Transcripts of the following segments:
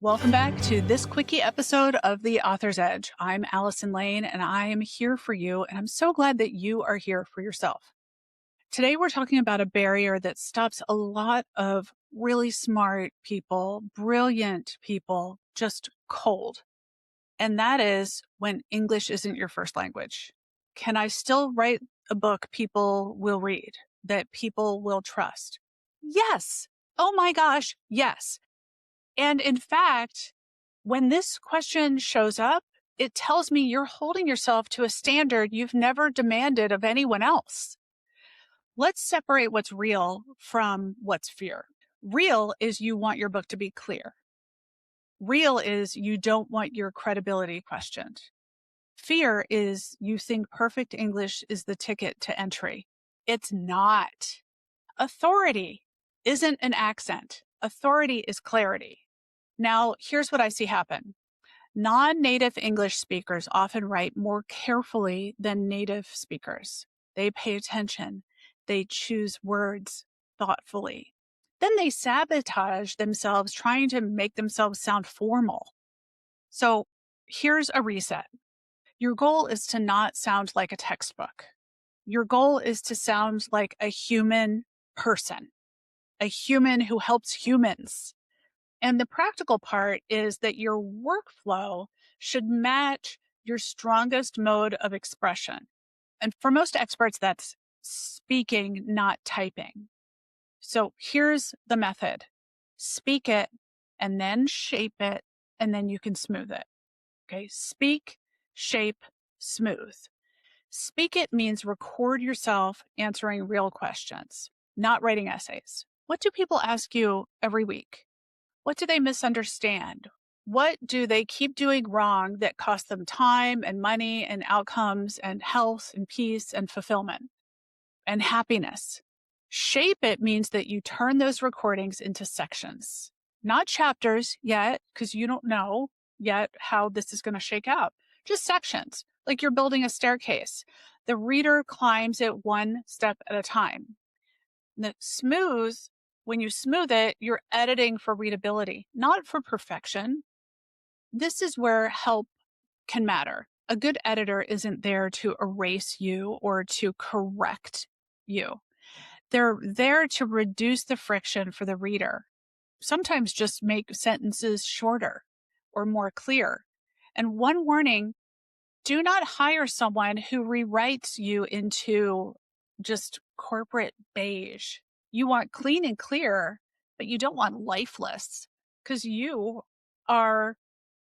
Welcome back to this quickie episode of The Author's Edge. I'm Allison Lane and I am here for you, and I'm so glad that you are here for yourself. Today, we're talking about a barrier that stops a lot of really smart people, brilliant people, just cold. And that is when English isn't your first language. Can I still write a book people will read, that people will trust? Yes. Oh my gosh, yes. And in fact, when this question shows up, it tells me you're holding yourself to a standard you've never demanded of anyone else. Let's separate what's real from what's fear. Real is you want your book to be clear. Real is you don't want your credibility questioned. Fear is you think perfect English is the ticket to entry. It's not. Authority isn't an accent. Authority is clarity. Now, here's what I see happen. Non-native English speakers often write more carefully than native speakers. They pay attention. They choose words thoughtfully. Then they sabotage themselves trying to make themselves sound formal. So here's a reset. Your goal is to not sound like a textbook. Your goal is to sound like a human person, a human who helps humans. And the practical part is that your workflow should match your strongest mode of expression. And for most experts, that's speaking, not typing. So here's the method. Speak it and then shape it, and then you can smooth it. Okay. Speak, shape, smooth. Speak it means record yourself answering real questions, not writing essays. What do people ask you every week? What do they misunderstand? What do they keep doing wrong that costs them time and money and outcomes and health and peace and fulfillment and happiness? Shape it means that you turn those recordings into sections, not chapters yet, because you don't know yet how this is going to shake out. Just sections, like you're building a staircase. The reader climbs it one step at a time. The smooth, when you smooth it, you're editing for readability, not for perfection. This is where help can matter. A good editor isn't there to erase you or to correct you. They're there to reduce the friction for the reader. Sometimes just make sentences shorter or more clear. And one warning, do not hire someone who rewrites you into just corporate beige. You want clean and clear, but you don't want lifeless, because you are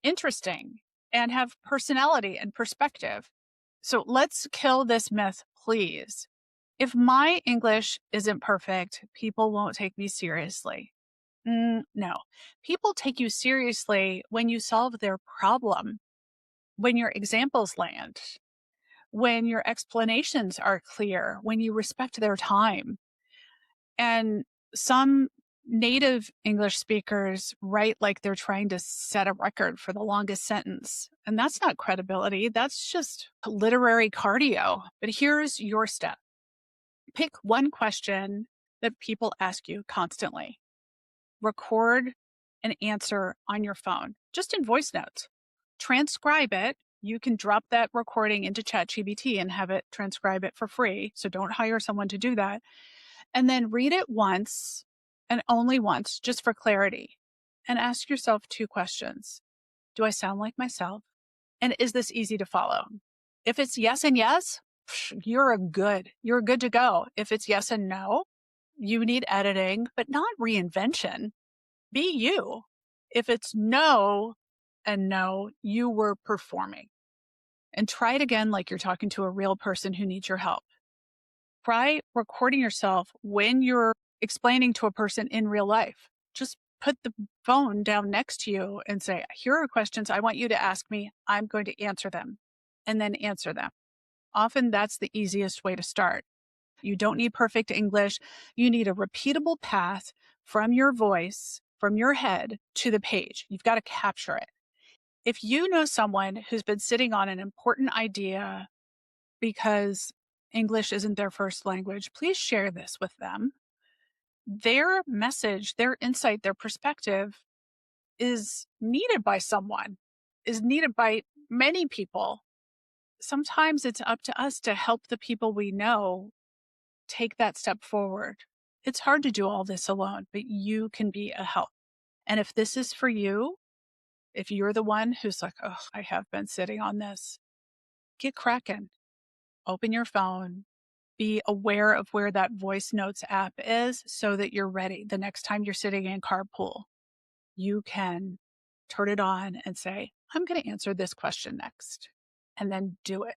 interesting and have personality and perspective. So let's kill this myth, please. If my English isn't perfect, people won't take me seriously. No. People take you seriously when you solve their problem, when your examples land, when your explanations are clear, when you respect their time. And some native English speakers write like they're trying to set a record for the longest sentence. And that's not credibility. That's just literary cardio. But here's your step. Pick one question that people ask you constantly. Record an answer on your phone, just in voice notes. Transcribe it. You can drop that recording into ChatGPT and have it transcribe it for free. So don't hire someone to do that. And then read it once and only once, just for clarity. And ask yourself two questions. Do I sound like myself? And is this easy to follow? If it's yes and yes, you're good to go. If it's yes and no, you need editing, but not reinvention. Be you. If it's no and no, you were performing. And try it again like you're talking to a real person who needs your help. Try recording yourself when you're explaining to a person in real life. Just put the phone down next to you and say, here are questions I want you to ask me. I'm going to answer them, and then answer them. Often that's the easiest way to start. You don't need perfect English. You need a repeatable path from your voice, from your head to the page. You've got to capture it. If you know someone who's been sitting on an important idea because English isn't their first language, please share this with them. Their message, their insight, their perspective is needed by someone, is needed by many people. Sometimes it's up to us to help the people we know take that step forward. It's hard to do all this alone, but you can be a help. And if this is for you, if you're the one who's like, oh, I have been sitting on this, get cracking. Open your phone, be aware of where that voice notes app is so that you're ready. The next time you're sitting in carpool, you can turn it on and say, I'm going to answer this question next, and then do it.